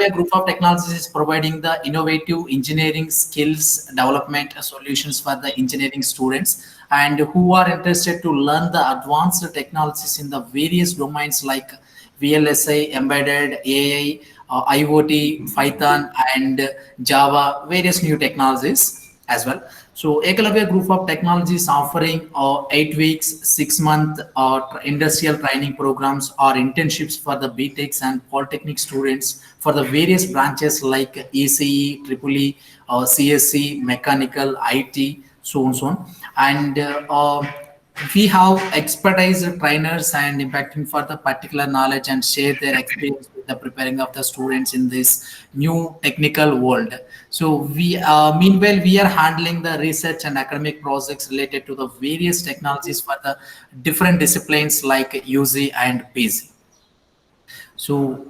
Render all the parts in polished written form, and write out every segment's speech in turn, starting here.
Eklavya Group of Technologies is providing the innovative engineering skills development solutions for the engineering students and who are interested to learn the advanced technologies in the various domains like VLSI, embedded AI, IoT, Python, and Java, various new technologies as well. So Ekalavya Group of Technologies offering 8 weeks, 6 month industrial training programs or internships for the BTechs and Polytechnic students for the various branches like ECE, EEE, CSC, Mechanical, IT, so on, so on. And we have expertise trainers and impacting for the particular knowledge and share their experience with the preparing of the students in this new technical world. So we meanwhile we are handling the research and academic projects related to the various technologies for the different disciplines like UZ and PZ. So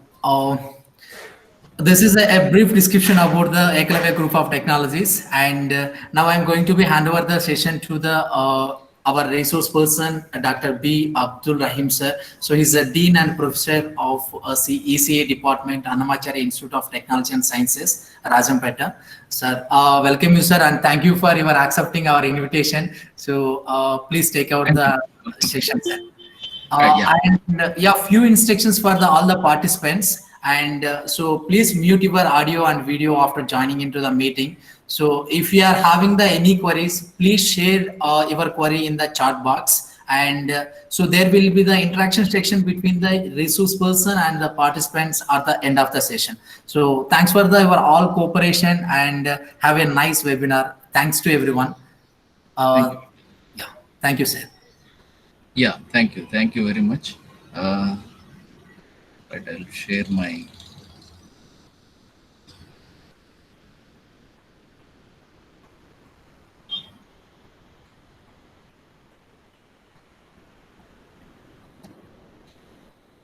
this is a brief description about the Eklavya Group of Technologies, and now I'm going to be hand over the session to the our resource person, Dr. B. Abdul Rahim sir. So he's a dean and professor of ECA department, Annamacharya Institute of Technology and Sciences, Rajampeta. Sir, welcome you, sir, and thank you for your accepting our invitation. So please take out Thank you. the session, sir. Yeah. And yeah, few instructions for the all the participants. And so please mute your audio and video after joining into the meeting. So if you are having the any queries, please share your query in the chat box. And so there will be the interaction section between the resource person and the participants at the end of the session. So thanks for the your all cooperation and have a nice webinar. Thanks to everyone. Thank you. Yeah, thank you, sir. Yeah, thank you. Thank you very much. But I'll share my.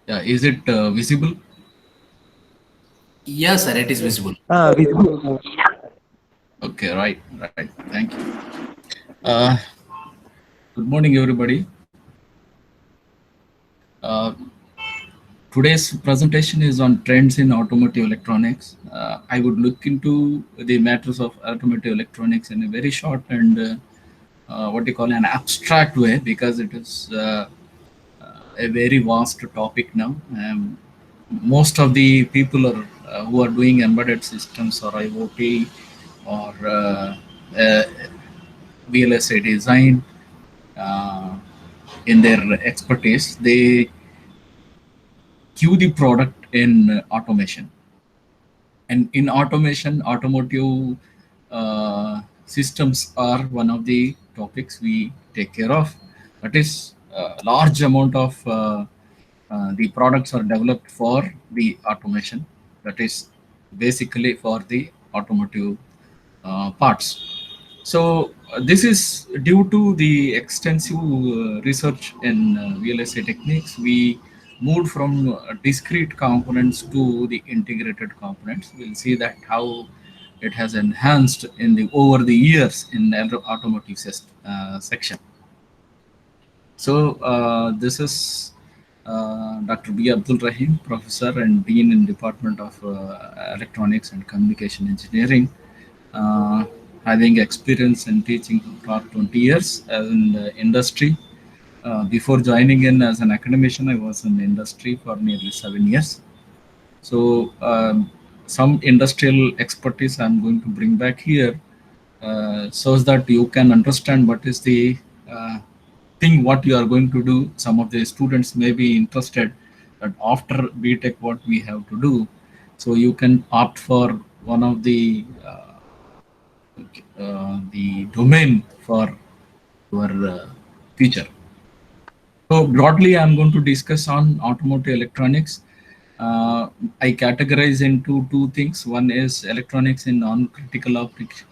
Yeah, is it visible? Yes, sir, it is visible. Visible. Okay, right. Thank you. Good morning, everybody. Today's presentation is on trends in automotive electronics. I would look into the matters of automotive electronics in a very short and what you call an abstract way, because it is a very vast topic now. Most of the people who are doing embedded systems or IoT or VLSI design in their expertise, they queue the product in automation. And in automation, automotive systems are one of the topics we take care of. That is, a large amount of the products are developed for the automation. That is basically for the automotive parts. So this is due to the extensive research in VLSI techniques. We moved from discrete components to the integrated components. We'll see that how it has enhanced in the over the years in the automotive section. So this is Dr. B. Abdul Rahim, Professor and Dean in Department of Electronics and Communication Engineering. Having experience in teaching for 20 years as in the industry. Before joining in as an academician, I was in the industry for nearly 7 years. So some industrial expertise I'm going to bring back here so that you can understand what is the thing what you are going to do. Some of the students may be interested that after BTech what we have to do. So you can opt for one of the domain for your future. So broadly, I'm going to discuss on automotive electronics. I categorize into two things. One is electronics in non-critical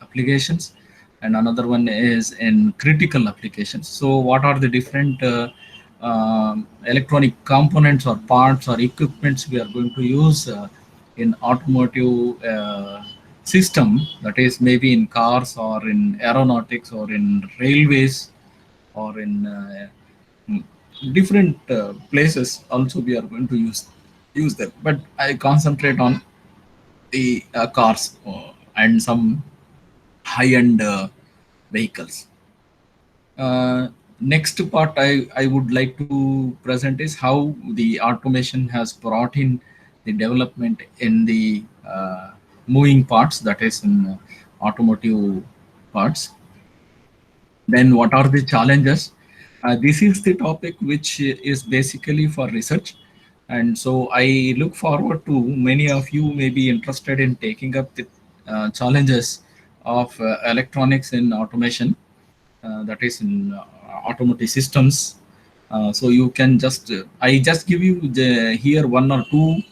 applications, and another one is in critical applications. So what are the different electronic components or parts or equipments we are going to use in automotive system, that is maybe in cars or in aeronautics or in railways or in different places also we are going to use them. But I concentrate on the cars and some high-end vehicles. Next part I would like to present is how the automation has brought in the development in the moving parts, that is in automotive parts. Then what are the challenges? This is the topic which is basically for research. And so I look forward to many of you may be interested in taking up the challenges of electronics in automation, that is in automotive systems. So you can just, I just give you here one or two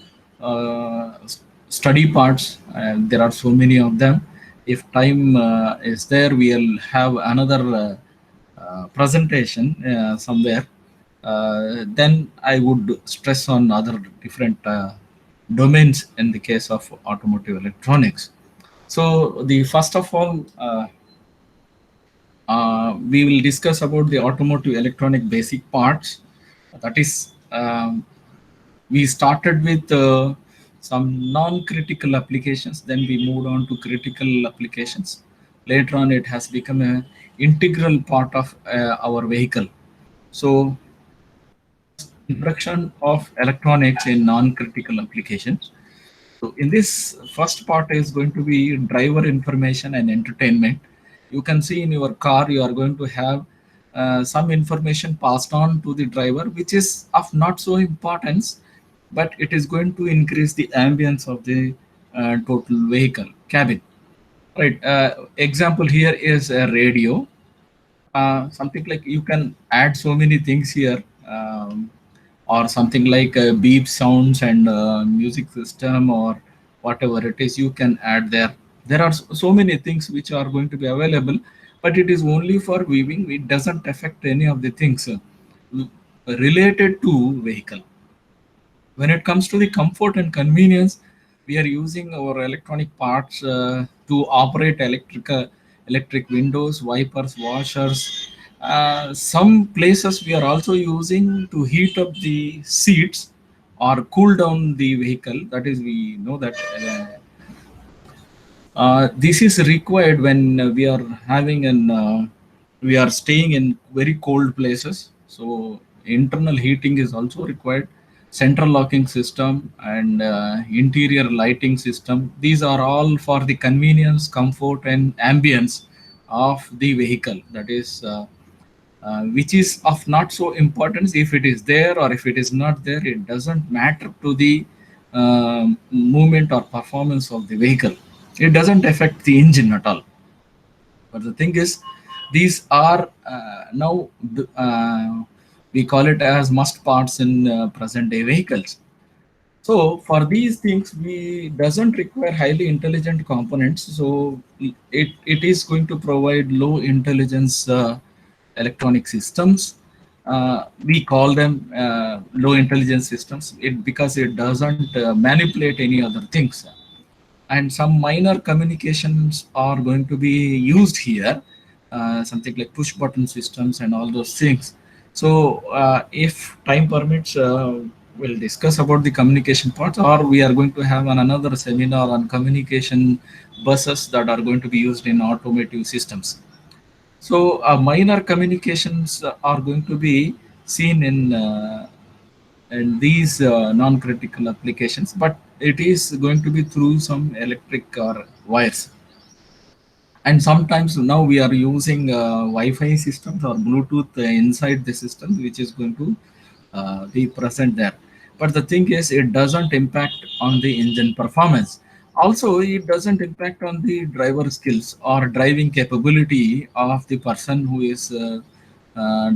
study parts. There are so many of them. If time is there, we'll have another presentation somewhere. Then I would stress on other different domains in the case of automotive electronics. So the first of all, we will discuss about the automotive electronic basic parts. That is, we started with some non-critical applications, then we moved on to critical applications. Later on, it has become an integral part of our vehicle. So, introduction of electronics in non-critical applications. So in this first part is going to be driver information and entertainment. You can see in your car, you are going to have some information passed on to the driver, which is of not so importance, but it is going to increase the ambience of the total vehicle cabin. Right. Example here is a radio. Something like you can add so many things here. Or something like beep sounds and music system or whatever it is, you can add there. There are so many things which are going to be available, but it is only for viewing. It doesn't affect any of the things related to vehicle. When it comes to the comfort and convenience, we are using our electronic parts to operate electric windows, wipers, washers. Some places we are also using to heat up the seats or cool down the vehicle. That is, we know that this is required when we are having an we are staying in very cold places. So internal heating is also required. Central locking system and interior lighting system. These are all for the convenience, comfort, and ambience of the vehicle. That is, which is of not so importance. If it is there or if it is not there, it doesn't matter to the movement or performance of the vehicle. It doesn't affect the engine at all. But the thing is, these are now we call it as must parts in present day vehicles. So for these things, we doesn't require highly intelligent components. So it is going to provide low intelligence electronic systems. We call them low intelligence systems because it doesn't manipulate any other things. And some minor communications are going to be used here, something like push button systems and all those things. So if time permits, we'll discuss about the communication parts, or we are going to have another seminar on communication buses that are going to be used in automotive systems. So minor communications are going to be seen in these non-critical applications, but it is going to be through some electric or wires. And sometimes now we are using Wi-Fi systems or Bluetooth inside the system, which is going to be present there. But the thing is, it doesn't impact on the engine performance. Also, it doesn't impact on the driver skills or driving capability of the person who is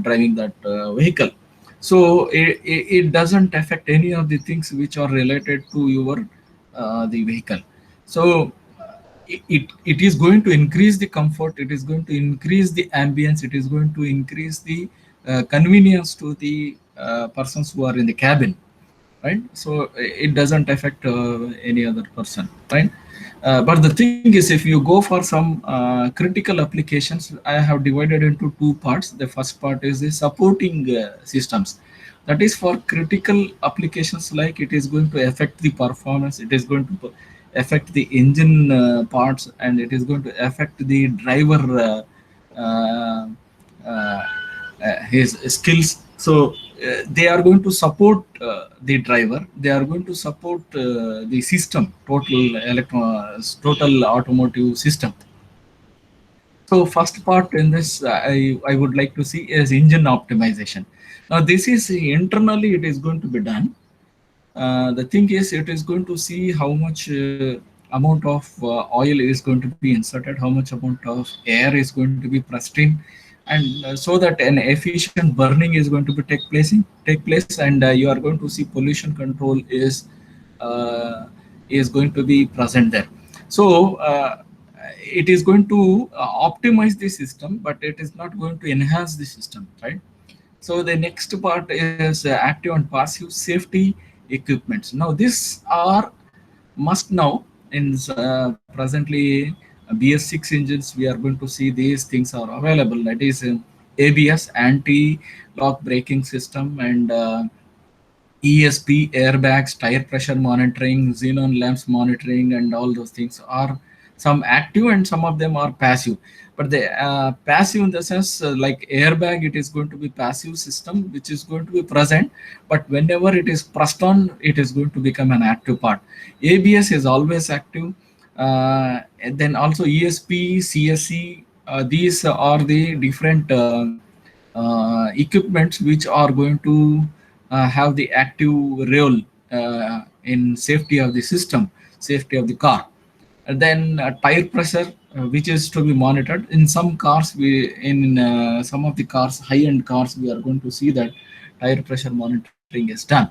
driving that vehicle. So it doesn't affect any of the things which are related to your the vehicle. So it is going to increase the comfort, it is going to increase the ambience, it is going to increase the convenience to the persons who are in the cabin, right? So it doesn't affect any other person, right? But the thing is, if you go for some critical applications, I have divided into two parts. The first part is the supporting systems. That is for critical applications, like it is going to affect the performance. It is going to affect the engine parts, and it is going to affect the driver uh, uh, his skills. So they are going to support the driver. They are going to support the system, total automotive system. So first part in this, I would like to see is engine optimization. Now this is internally it is going to be done. The thing is, it is going to see how much amount of oil is going to be inserted, how much amount of air is going to be pressed in, and so that an efficient burning is going to be take place, and you are going to see pollution control uh, is going to be present there. So it is going to optimize the system, but it is not going to enhance the system, right? So the next part is active and passive safety equipments. Now these are must now in presently BS6 engines. We are going to see these things are available. That is ABS, anti-lock braking system, and ESP, airbags, tire pressure monitoring, xenon lamps monitoring, and all those things are some active and some of them are passive. But the passive in the sense like airbag, it is going to be passive system which is going to be present, but whenever it is pressed on, it is going to become an active part. ABS is always active. And then also ESP, CSC, these are the different equipments which are going to have the active role in safety of the system, safety of the car. And then tire pressure, which is to be monitored in some cars. We in some of the cars, high-end cars, we are going to see that tire pressure monitoring is done.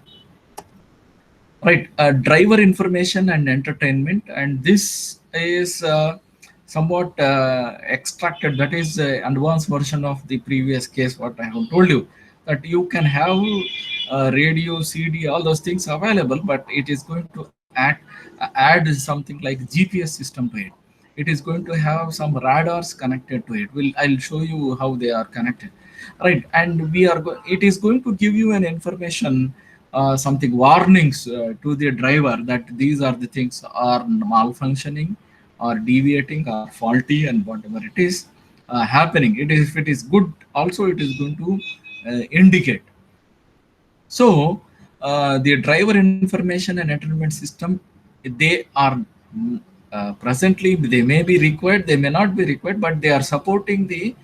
Right, driver information and entertainment, and this is somewhat extracted. That is advanced version of the previous case. What I have told you, that you can have radio, CD, all those things available, but it is going to add something like GPS system to it. It is going to have some radars connected to it. I'll show you how they are connected, right? And it is going to give you an information, something warnings to the driver that these are the things are malfunctioning or deviating or faulty, and whatever it is happening, it is, if it is good also, it is going to indicate. So the driver information and entertainment system, they are presently, they may be required, they may not be required, but they are supporting the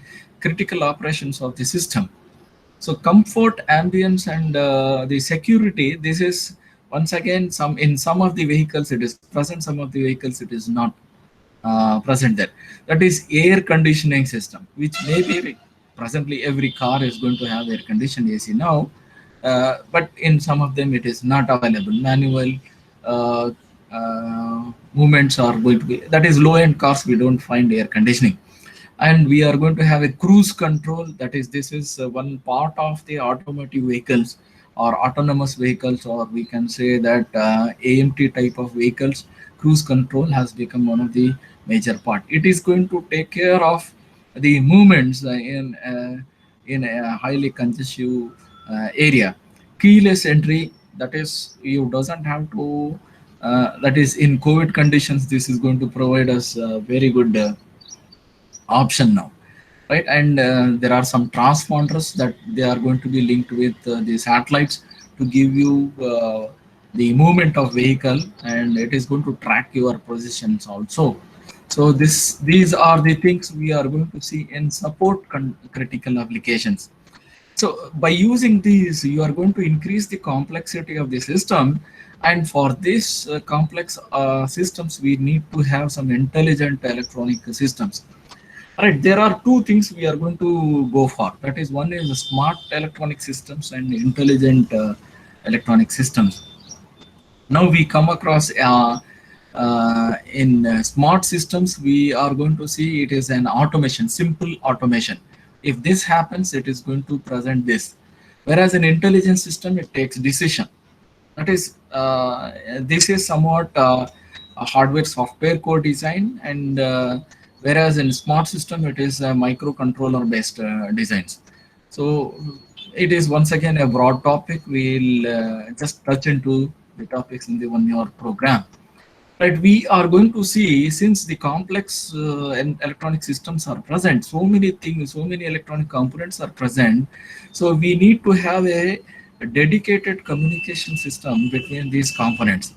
critical operations of the system. So comfort, ambience, and the security, this is once again some of the vehicles it is present, some of the vehicles it is not present there. That is air conditioning system, which may be presently every car is going to have air conditioned AC now, but in some of them it is not available. Manual uh, movements are going to be, that is low end cars, we don't find air conditioning. And we are going to have a cruise control. That is, this is one part of the automotive vehicles or autonomous vehicles, or we can say that AMT type of vehicles. Cruise control has become one of the major part. It is going to take care of the movements in a highly congestive area. Keyless entry, that is, you doesn't have to that is, in COVID conditions, this is going to provide us very good option now, right? And there are some transponders that they are going to be linked with the satellites to give you the movement of vehicle, and it is going to track your positions also. So these are the things we are going to see in support critical applications. So by using these, you are going to increase the complexity of the system. And for this complex systems, we need to have some intelligent electronic systems. All right, there are two things we are going to go for. That is, one is smart electronic systems and intelligent electronic systems. Now we come across in smart systems, we are going to see it is an automation, simple automation. If this happens, it is going to present this. Whereas in intelligent system, it takes decision. That is, this is somewhat a hardware software core design, and whereas in smart system, it is a microcontroller based designs. So it is once again a broad topic. We'll just touch into the topics in the 1 year program. Right, we are going to see, since the complex and electronic systems are present, so many things, so many electronic components are present. So we need to have a dedicated communication system between these components.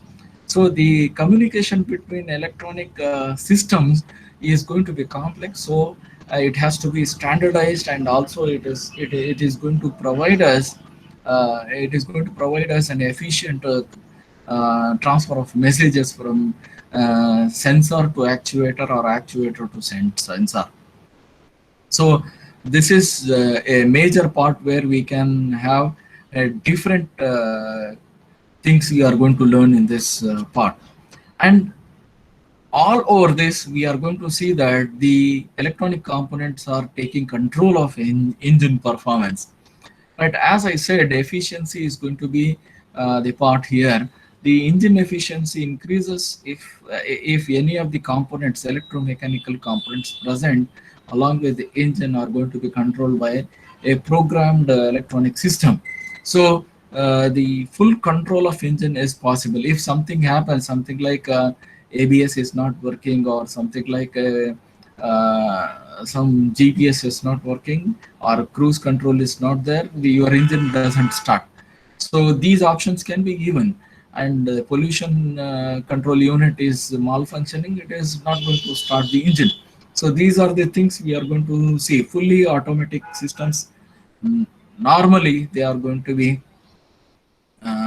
So the communication between electronic systems is going to be complex. So it has to be standardized, and also it is going to provide us an efficient transfer of messages from sensor to actuator or actuator to sensor. So this is a major part where we can have different things we are going to learn in this part. And all over this, we are going to see that the electronic components are taking control of engine performance. But as I said, efficiency is going to be the part here. The engine efficiency increases if any of the components, electromechanical components present along with the engine, are going to be controlled by a programmed electronic system. So the full control of engine is possible. If something happens, something like ABS is not working, or something like some GPS is not working, or cruise control is not there, your engine doesn't start. So these options can be given, and pollution control unit is malfunctioning, it is not going to start the engine. So these are the things we are going to see. Fully automatic systems, normally they are going to be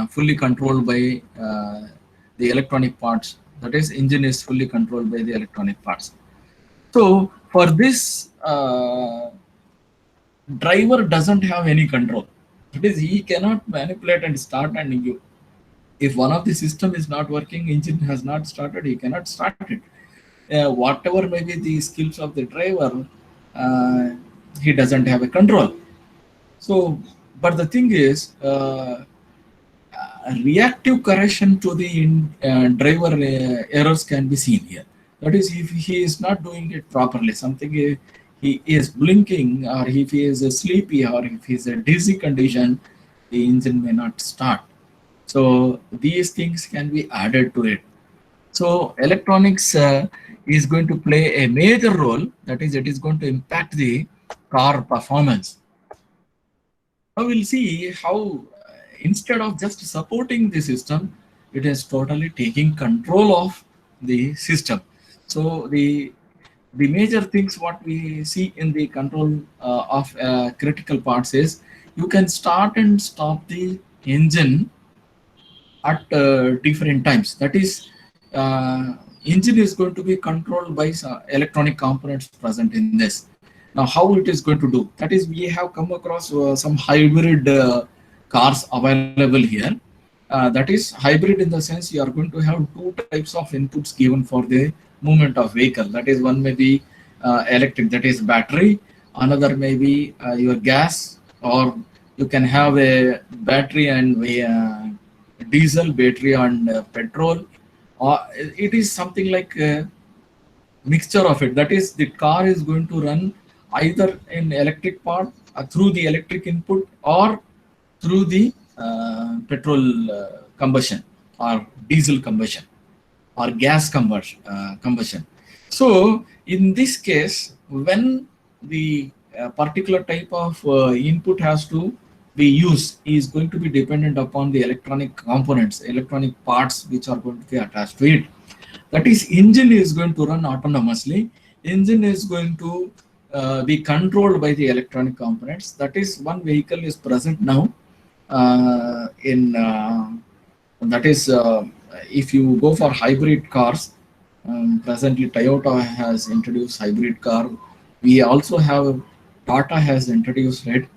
fully controlled by the electronic parts. That is, engine is fully controlled by the electronic parts. So for this, driver doesn't have any control. It is, he cannot manipulate and start. And you, if one of the system is not working, engine has not started, he cannot start it. Whatever may be the skills of the driver, he doesn't have a control. So, but the thing is, reactive correction to the driver errors can be seen here. That is, if he is not doing it properly, something he is blinking, or if he is sleepy, or if he is a dizzy condition, the engine may not start. So these things can be added to it. So electronics is going to play a major role. That is, it is going to impact the car performance. Now we'll see how instead of just supporting the system, it is totally taking control of the system. So the major things what we see in the control of critical parts is, you can start and stop the engine at different times. That is, engine is going to be controlled by electronic components present in this. Now, how it is going to do? That is, we have come across some hybrid cars available here. That is hybrid in the sense you are going to have two types of inputs given for the movement of vehicle. That is, one may be electric, that is battery. Another may be your gas, or you can have a battery and diesel, battery and petrol. Or it is something like a mixture of it. That is, the car is going to run either in electric part through the electric input, or through the petrol combustion, or diesel combustion, or gas combustion. So in this case, when the particular type of input has to be used, is going to be dependent upon the electronic components, electronic parts which are going to be attached to it. That is, engine is going to run autonomously. Engine is going to be controlled by the electronic components. That is, one vehicle is present now that is, if you go for hybrid cars, presently Toyota has introduced hybrid car. We also have, Tata has introduced it,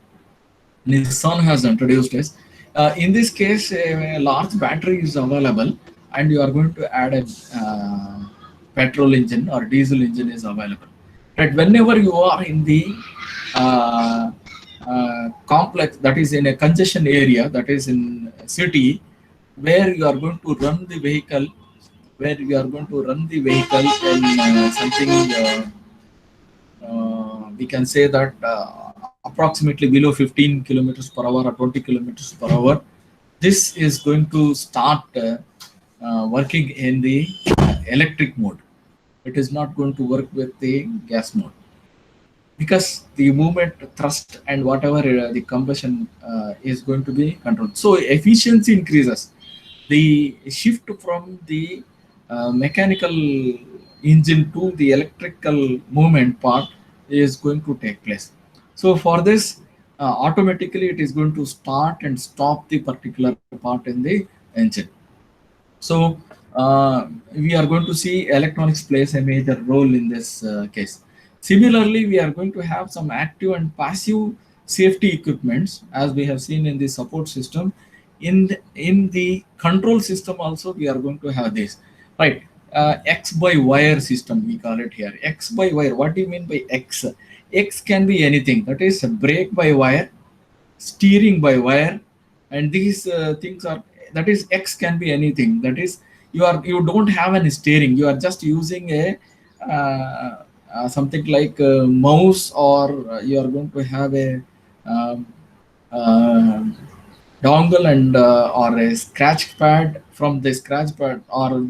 Nissan has introduced it. In this case, a large battery is available, and you are going to add a petrol engine or diesel engine is available. But whenever you are in the complex, that is in a congestion area, that is in city, where you are going to run the vehicle, in something, we can say that approximately below 15 kilometers per hour or 20 kilometers per hour, this is going to start working in the electric mode. It is not going to work with the gas mode, because the movement, thrust, and whatever the combustion is going to be controlled. So efficiency increases. The shift from the mechanical engine to the electrical movement part is going to take place. So for this, automatically it is going to start and stop the particular part in the engine. So we are going to see electronics plays a major role in this case. Similarly, we are going to have some active and passive safety equipments, as we have seen in the support system. In the control system also, we are going to have this, right? X by wire system, we call it here. X by wire. What do you mean by X? X can be anything. That is brake by wire, steering by wire, and these things are, that is, X can be anything. That is, you don't have any steering, you are just using a something like a mouse, or you are going to have a um, uh, dongle and or a scratch pad. From the scratch pad, or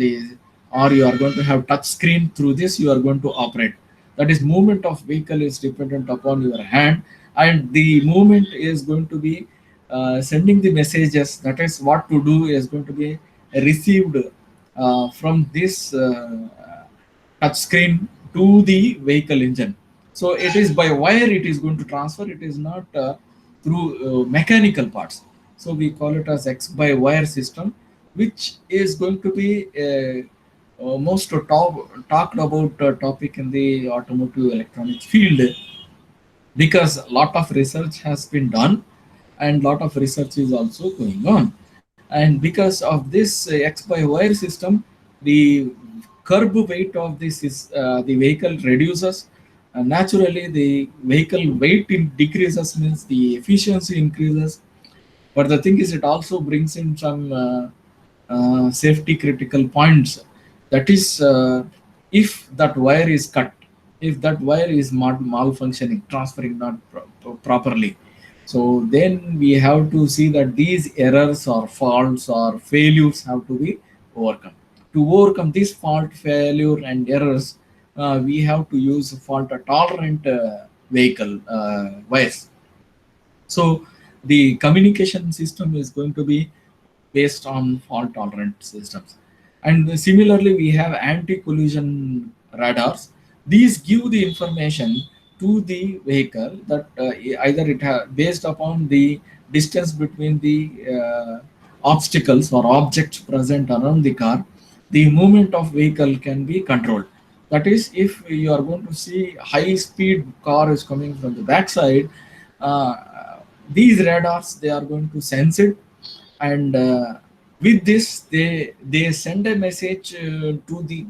you are going to have touch screen. Through this you are going to operate. That is, movement of vehicle is dependent upon your hand, and the movement is going to be sending the messages. That is, what to do is going to be received from this touch screen to the vehicle engine. So it is by wire it is going to transfer. It is not through mechanical parts. So we call it as X by wire system, which is going to be most talked about topic in the automotive electronics field, because a lot of research has been done and lot of research is also going on. And because of this X by wire system, the curb weight of this is the vehicle reduces. Naturally, the vehicle weight decreases, means the efficiency increases. But the thing is, it also brings in some safety critical points. That is, if that wire is cut, if that wire is malfunctioning, transferring not properly, so then we have to see that these errors or faults or failures have to be overcome. To overcome this fault, failure, and errors, we have to use fault tolerant vehicle wires. So the communication system is going to be based on fault tolerant systems. And similarly, we have anti-collision radars. These give the information to the vehicle that either based upon the distance between the obstacles or objects present around the car, the movement of vehicle can be controlled. That is, if you are going to see high speed car is coming from the backside, these radars, they are going to sense it, and with this they send a message to the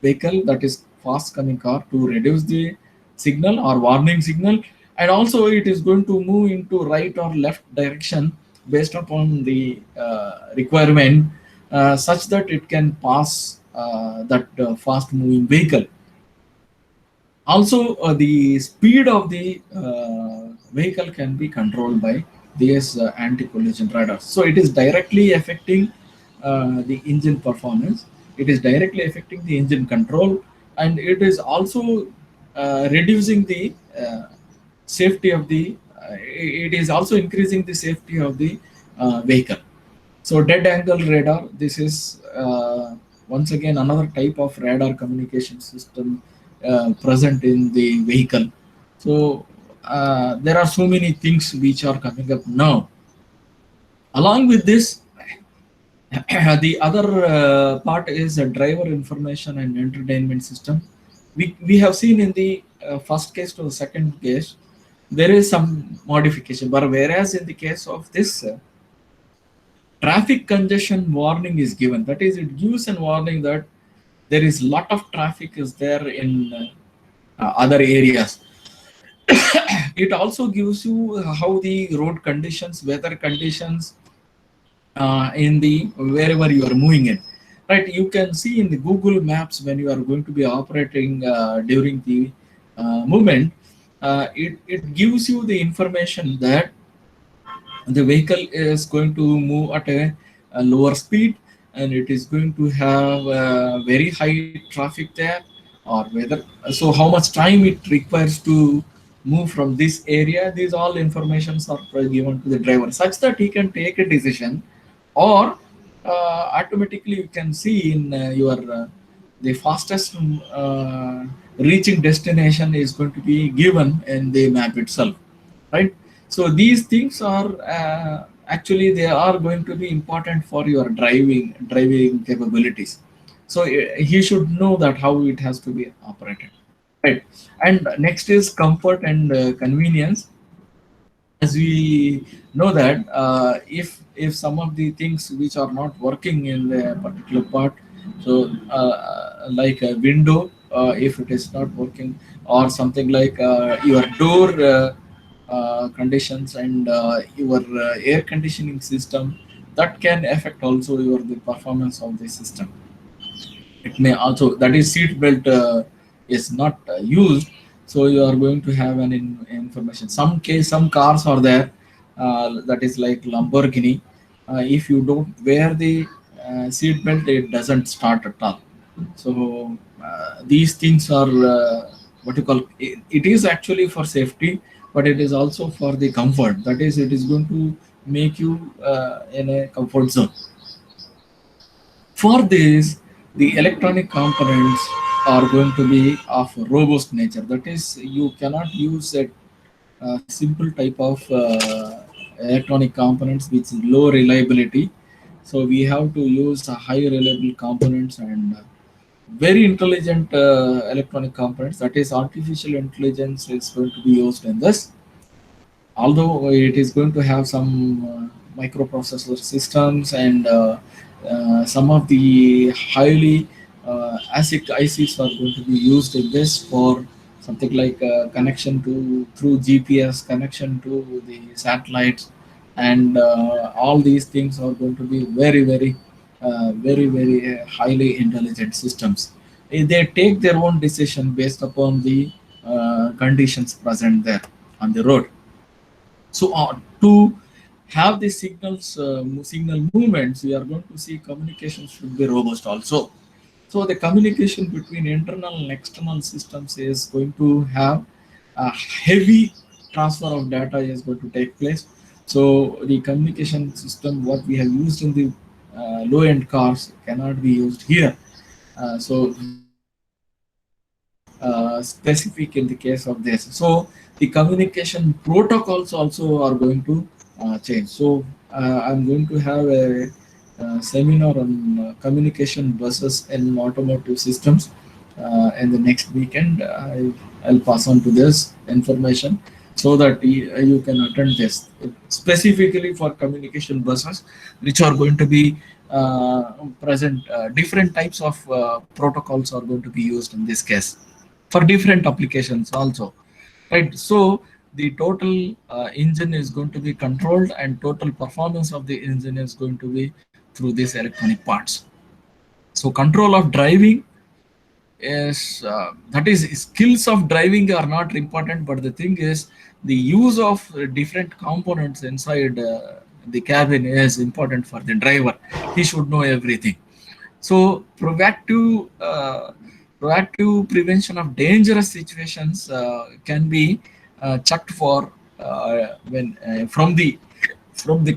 vehicle, that is fast coming car, to reduce the signal or warning signal. And also it is going to move into right or left direction based upon the requirement, such that it can pass that fast moving vehicle. Also, the speed of the vehicle can be controlled by these anti-collision radars. So it is directly affecting the engine performance. It is directly affecting the engine control, and it is also reducing the safety of the. It is also increasing the safety of the vehicle. So dead angle radar. This is once again another type of radar communication system present in the vehicle. So there are so many things which are coming up now. Along with this, the other part is a driver information and entertainment system. We have seen in the first case to the second case, there is some modification. But whereas in the case of this, traffic congestion warning is given. That is, it gives a warning that there is lot of traffic is there in other areas. It also gives you how the road conditions, weather conditions in the wherever you are moving in. Right, you can see in the Google Maps when you are going to be operating during the movement, it gives you the information that the vehicle is going to move at a lower speed, and it is going to have very high traffic there, or whether so how much time it requires to move from this area. These all informations are given to the driver such that he can take a decision, or automatically you can see in your the fastest reaching destination is going to be given in the map itself, right? So these things are actually they are going to be important for your driving capabilities. So he should know that how it has to be operated, right? And next is comfort and convenience. As we know that if some of the things which are not working in the particular part, so like a window, if it is not working, or something like your door conditions and your air conditioning system, that can affect also your the performance of the system. It may also, that is seat belt is not used, so you are going to have an information. Some cars are there, that is like Lamborghini. If you don't wear the seat belt, it doesn't start at all. So these things are what you call it is actually for safety, but it is also for the comfort. That is, it is going to make you in a comfort zone. For this, the electronic components are going to be of robust nature. That is, you cannot use a simple type of electronic components which is low reliability. So we have to use a high reliable components and very intelligent electronic components. That is, artificial intelligence is going to be used in this, although it is going to have some microprocessor systems and some of the highly ASIC ICs are going to be used in this for something like connection to through GPS, connection to the satellites, and all these things are going to be very highly intelligent systems. They take their own decision based upon the conditions present there on the road. So to have the signal movements, we are going to see communication should be robust also. So the communication between internal and external systems is going to have a heavy transfer of data is going to take place. So the communication system, what we have used in the low-end cars, cannot be used here. So specific in the case of this. So the communication protocols also are going to change. So I'm going to have a, seminar on communication buses in automotive systems in the next weekend. I'll pass on to this information so that you can attend this specifically for communication buses, which are going to be present. Different types of protocols are going to be used in this case for different applications also, right? So the total engine is going to be controlled, and total performance of the engine is going to be through these electronic parts. So control of driving is that is, skills of driving are not important, but the thing is the use of different components inside the cabin is important for the driver. He should know everything. So proactive prevention of dangerous situations can be checked for when from the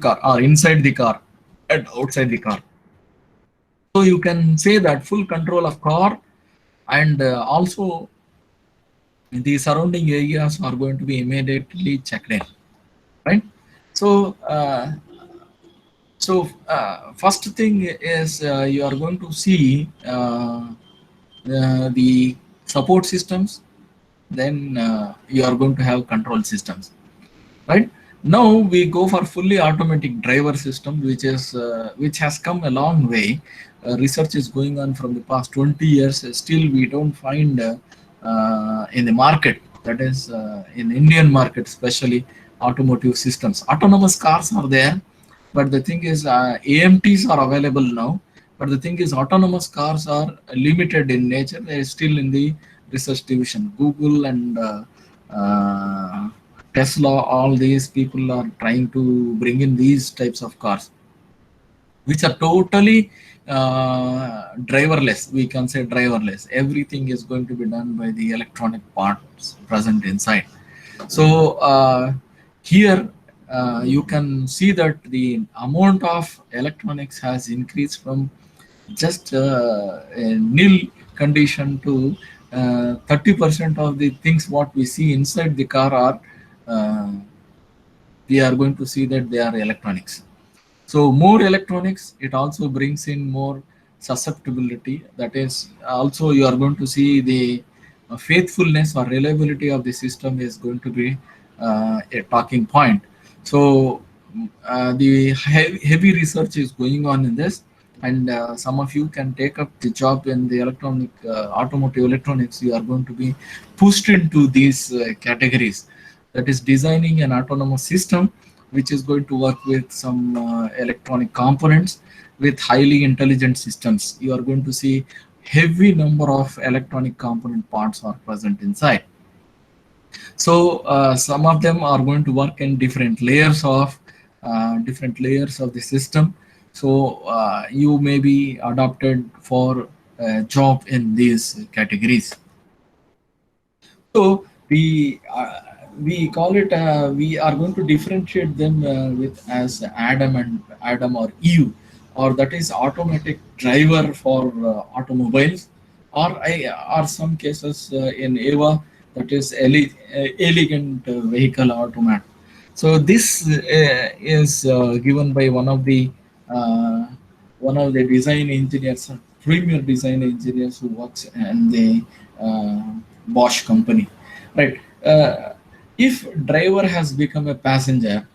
car or inside the car and outside the car. So you can say that full control of car, and also the surrounding areas are going to be immediately checked in, right? So first thing is you are going to see the support systems, then you are going to have control systems, right? Now we go for fully automatic driver system, which has come a long way. Research is going on from the past 20 years. Still we don't find in the market, that is in Indian market especially, automotive systems. Autonomous cars are there, but the thing is AMTs are available now, but the thing is autonomous cars are limited in nature. They are still in the research division. Google and Tesla, all these people are trying to bring in these types of cars. which are totally driverless. We can say driverless. Everything is going to be done by the electronic parts present inside. So here you can see that the amount of electronics has increased from just a nil condition to 30% of the things what we see inside the car are uh, we are going to see that they are electronics. So more electronics, it also brings in more susceptibility. That is, also you are going to see the faithfulness or reliability of the system is going to be a talking point. So the heavy research is going on in this, and some of you can take up the job in the electronic automotive electronics. You are going to be pushed into these categories. That is designing an autonomous system which is going to work with some electronic components with highly intelligent systems. You are going to see heavy number of electronic component parts are present inside. So some of them are going to work in different layers of the system. So you may be adopted for a job in these categories. So we call it we are going to differentiate them with as Adam or Eve, or that is automatic driver for automobiles, or or some cases in Eva, that is elegant vehicle automat. So this is given by uh, one of the design engineers, premier design engineers who works in the uh, Bosch company, right? If driver has become a passenger,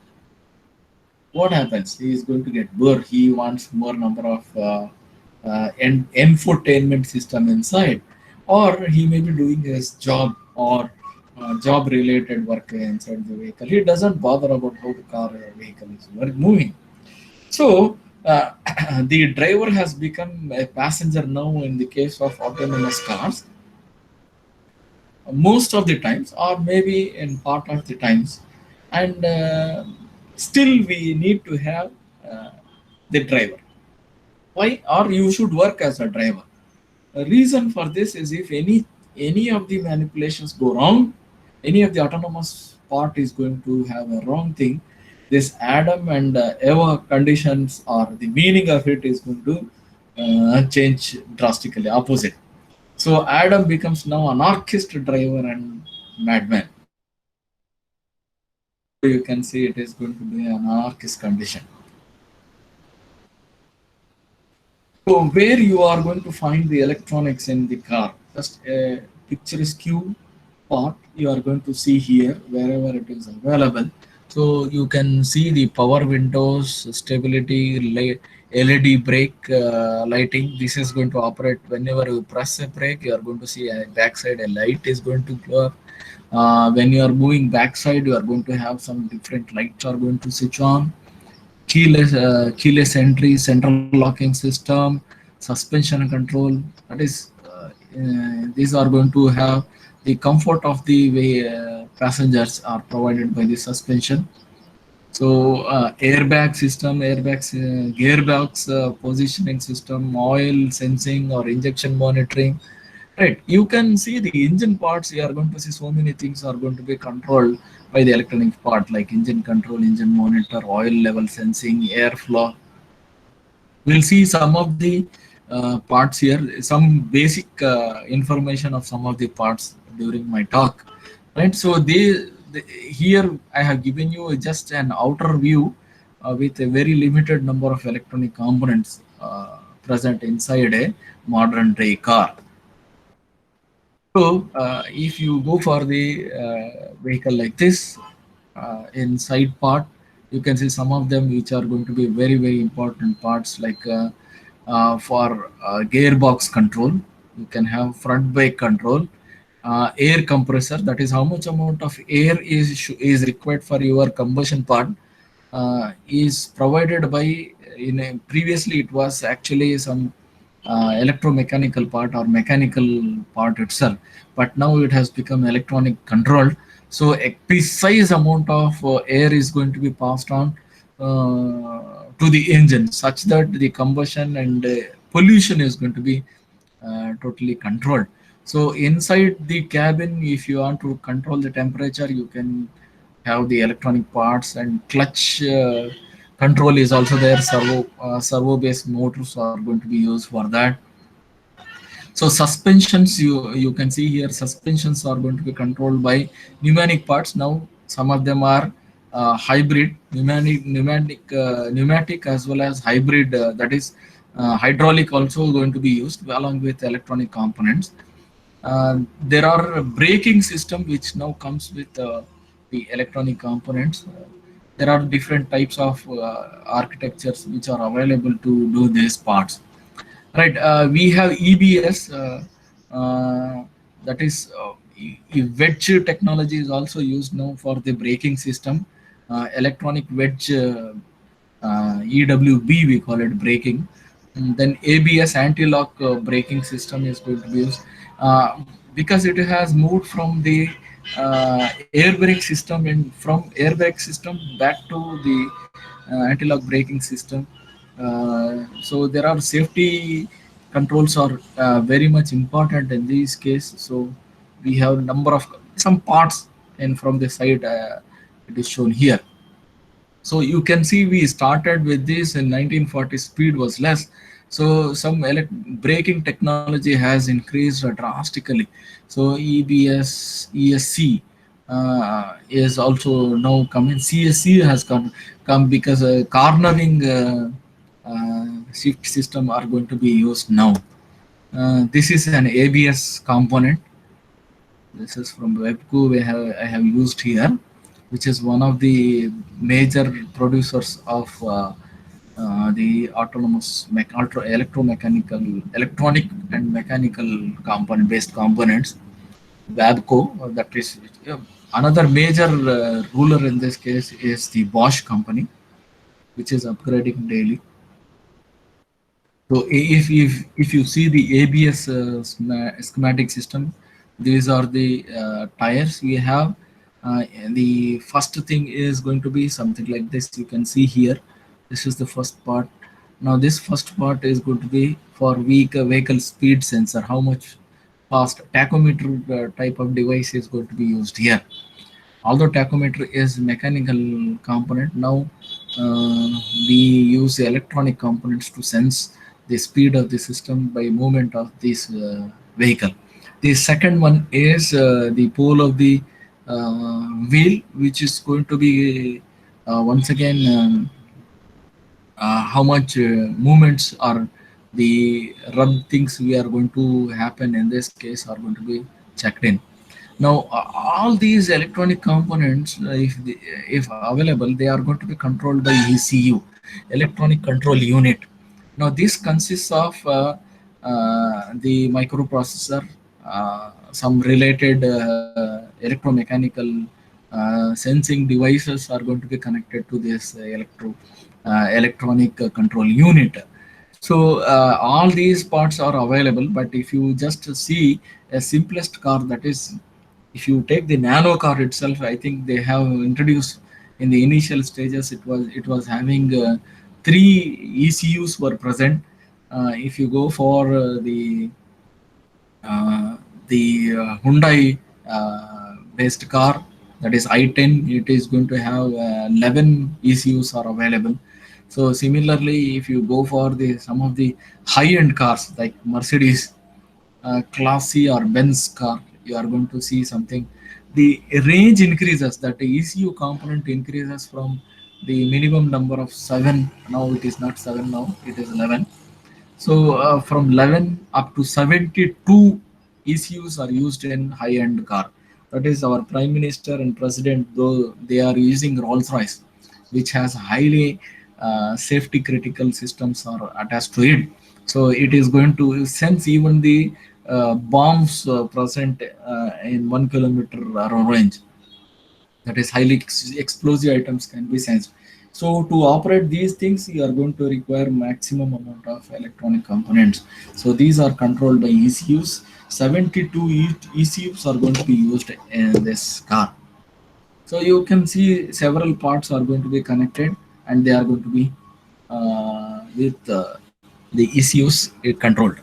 what happens? He is going to get bored. He wants more number of infotainment system inside, or he may be doing his job or job related work inside the vehicle. He doesn't bother about how the car or vehicle is moving. So the driver has become a passenger now in the case of autonomous cars most of the times, or maybe in part of the times, and still we need to have uh, the driver. Why? Or you should work as a driver. The reason for this is if any of the manipulations go wrong, any of the autonomous part is going to have a wrong thing. This Adam and Eva conditions or the meaning of it is going to change drastically opposite. So Adam becomes now anarchist driver and madman. So you can see it is going to be an anarchist condition. So where you are going to find the electronics in the car? Just a picturesque part you are going to see here wherever it is available. So you can see the power windows, stability, LED brake lighting. This is going to operate whenever you press a brake. You are going to see a backside a light is going to glow up. When you are moving backside, you are going to have some different lights are going to switch on. Keyless entry, central locking system, suspension control. That is, these are going to have the comfort of the way passengers are provided by the suspension. So airbag system, gearbox positioning system, oil sensing or injection monitoring. Right, you can see the engine parts. You are going to see so many things are going to be controlled by the electronic part, like engine control, engine monitor, oil level sensing, airflow. We'll see some of the parts here, some basic information of some of the parts during my talk. Right, so here I have given you just an outer view with a very limited number of electronic components present inside a modern day car. So, if you go for the vehicle like this, in side part, you can see some of them which are going to be very, very important parts like for gearbox control, you can have front brake control, air compressor, that is how much amount of air is required for your combustion part is provided by previously it was actually some electromechanical part or mechanical part itself, but now it has become electronic controlled. So a precise amount of air is going to be passed on to the engine, such that the combustion and pollution is going to be totally controlled. So inside the cabin, if you want to control the temperature, you can have the electronic parts, and clutch control is also there. Servo based motors are going to be used for that. So suspensions, you can see here, suspensions are going to be controlled by pneumatic parts. Now some of them are hybrid, pneumatic as well as hybrid. That is hydraulic also going to be used along with electronic components. There are a braking system which now comes with the electronic components. There are different types of architectures which are available to do these parts. Right, we have EBS, that is wedge technology is also used now for the braking system. Electronic wedge, EWB, we call it braking. Then ABS, anti-lock braking system is going to be used because it has moved from the air brake system, and from air brake system back to the anti-lock braking system. So there are safety controls are very much important in this case. So we have number of some parts, and from the side it is shown here. So you can see we started with this in 1940, speed was less. So some braking technology has increased drastically. So EBS, ESC is also now coming. CSC has come because cornering shift system are going to be used now. This is an ABS component. This is from Webco. I have used here, which is one of the major producers of the autonomous electromechanical, electronic and mechanical component based components. Wabco, that is another major ruler in this case is the Bosch company, which is upgrading daily. So if you see the ABS schematic system, these are the tires we have. The first thing is going to be something like this. You can see here, this is the first part. Now this first part is going to be for vehicle speed sensor, how much fast. Tachometer type of device is going to be used here. Although tachometer is mechanical component, now we use electronic components to sense the speed of the system by movement of this vehicle. The second one is the pole of the wheel, which is going to be once again how much movements are the rub things we are going to happen in this case are going to be checked in. Now, all these electronic components, if available, they are going to be controlled by ECU, Electronic Control Unit. Now, this consists of the microprocessor, some related electromechanical sensing devices are going to be connected to this electronic control unit. So all these parts are available, but if you just see a simplest car, that is, if you take the nano car itself, I think they have introduced in the initial stages. It was having three ECUs were present. If you go for Hyundai based car, that is i10, it is going to have 11 ECUs are available. So similarly, if you go for some of the high-end cars like Mercedes, Class C or Benz car, you are going to see something. The range increases, that the ECU component increases from the minimum number of 7. Now it is not 7 now, it is 11. So from 11 up to 72 ECUs are used in high-end car. That is our Prime Minister and President, though they are using Rolls-Royce, which has highly safety critical systems are attached to it. So it is going to sense even the bombs present in 1 kilometer range. That is highly explosive items can be sensed. So to operate these things, you are going to require maximum amount of electronic components. So these are controlled by ECUs. 72 ECUs are going to be used in this car. So you can see several parts are going to be connected. and they are going to be with the ECUs controlled.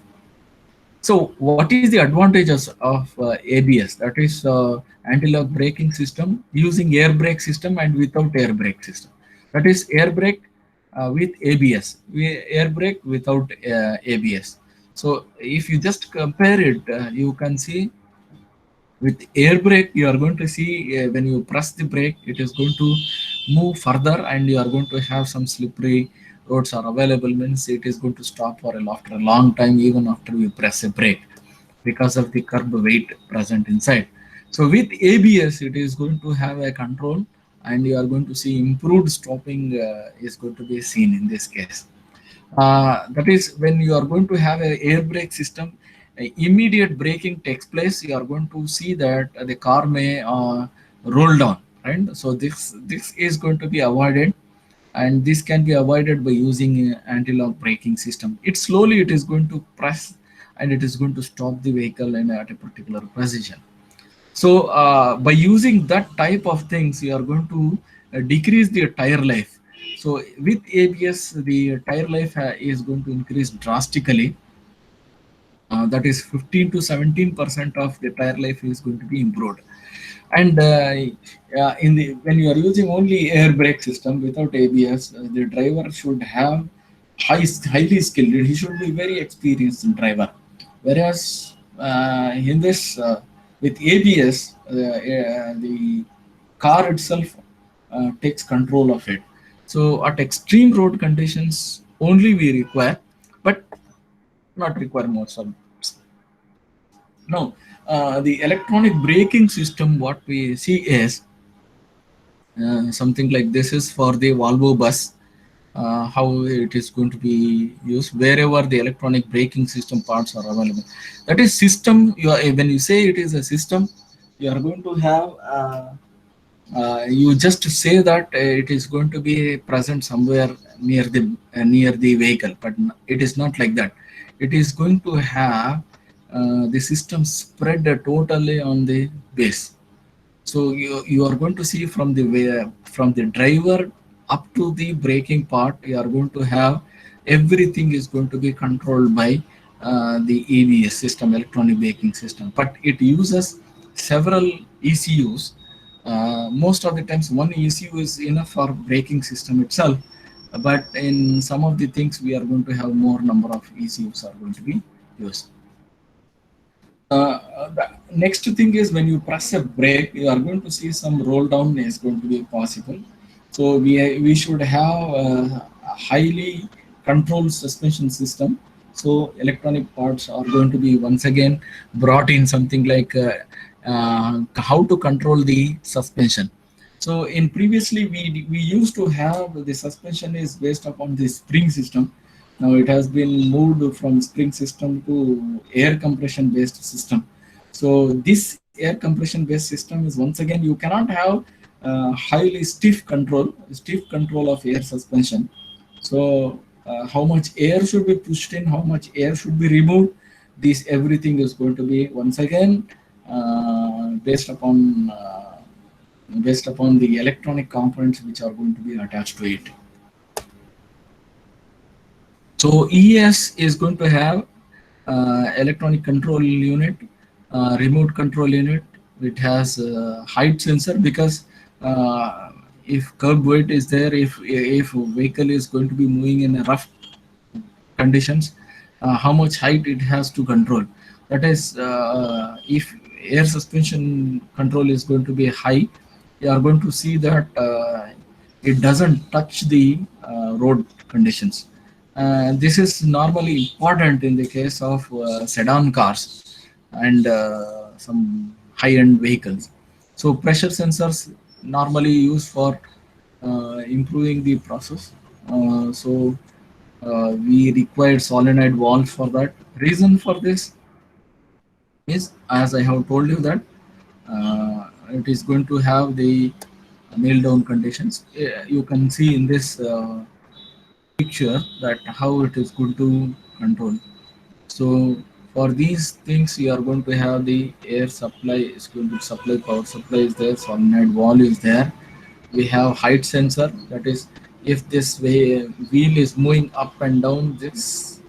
So what is the advantages of ABS? That is anti-lock braking system using air brake system and without air brake system. That is air brake with ABS, air brake without ABS. So if you just compare it, you can see with air brake, you are going to see when you press the brake, it is going to move further, and you are going to have some slippery roads are available. Means it is going to stop for after a long time, even after you press a brake, because of the curb weight present inside. So with ABS, it is going to have a control, and you are going to see improved stopping is going to be seen in this case. That is when you are going to have an air brake system, immediate braking takes place. You are going to see that the car may roll down, right? So this is going to be avoided, and this can be avoided by using anti-lock braking system. It is going to press, and it is going to stop the vehicle at a particular position. So by using that type of things, you are going to decrease the tire life. So with ABS, the tire life is going to increase drastically. That is 15 to 17% of the tire life is going to be improved. And in the when you are using only air brake system without ABS, the driver should have highly skilled. He should be very experienced driver. Whereas in this with ABS, the car itself takes control of it. So at extreme road conditions, only we require, but not require more. So no, the electronic braking system, what we see is something like this is for the Volvo bus. How it is going to be used wherever the electronic braking system parts are available. That is system. When you say it is a system, you are going to have. You just say that it is going to be present somewhere near the vehicle, but it is not like that. It is going to have the system spread totally on the base. So you are going to see from the way, from the driver up to the braking part, you are going to have everything is going to be controlled by the ABS system, electronic braking system. But it uses several ECUs. Most of the times, one ECU is enough for braking system itself. But in some of the things, we are going to have more number of ECUs are going to be used. The next thing is when you press a brake, you are going to see some roll down is going to be possible. So we should have a highly controlled suspension system. So electronic parts are going to be once again brought in, something like how to control the suspension. So in previously we used to have the suspension is based upon the spring system. Now it has been moved from spring system to air compression based system. So this air compression based system is, once again, you cannot have highly stiff control of air suspension. So how much air should be pushed in, how much air should be removed, this everything is going to be once again based upon the electronic components which are going to be attached to it. So ES is going to have electronic control unit, remote control unit. It has height sensor, because if curb weight is there, if vehicle is going to be moving in a rough conditions, how much height it has to control. That is, if air suspension control is going to be high, you are going to see that it doesn't touch the road conditions. This is normally important in the case of sedan cars and some high-end vehicles. So pressure sensors normally used for improving the process. We require solenoid valves for that. Reason for this is, as I have told you, that it is going to have the nail down conditions. You can see in this picture that how it is going to control. So for these things, you are going to have the air supply is going to supply, power supply is there, solenoid valve is there. We have height sensor, that is if this wheel is moving up and down, this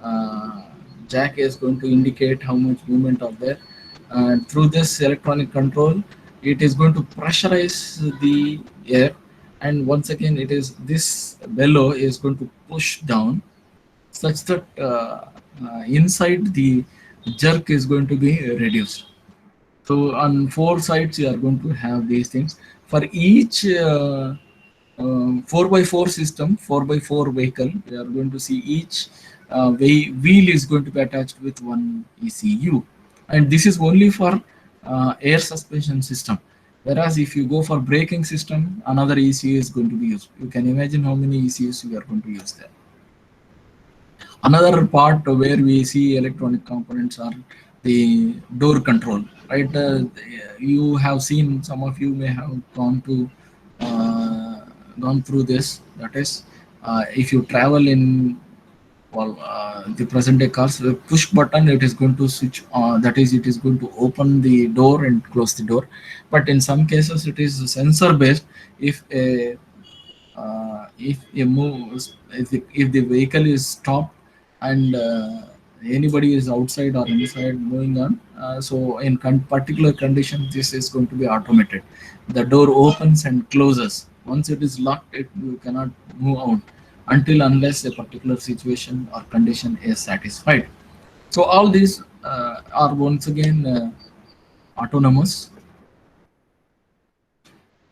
uh, jack is going to indicate how much movement are there. And through this electronic control, it is going to pressurize the air, and once again, it is this bellow is going to push down such that inside the jerk is going to be reduced. So on four sides, you are going to have these things. For each 4 by 4 system, 4 by 4 vehicle, we are going to see each wheel is going to be attached with one ECU. And this is only for air suspension system. Whereas if you go for braking system, another ECU is going to be used. You can imagine how many ECUs we are going to use there. Another part where we see electronic components are the door control, right? You have seen, some of you may have gone through this. That is, if you travel in, well, the present day cars, the push button, it is going to switch on, that is, it is going to open the door and close the door. But in some cases it is sensor based. If a move, if the vehicle is stopped and anybody is outside or inside moving on, so in particular condition, this is going to be automated. The door opens and closes. Once it is locked, you cannot move out until unless a particular situation or condition is satisfied. So all these are once again autonomous.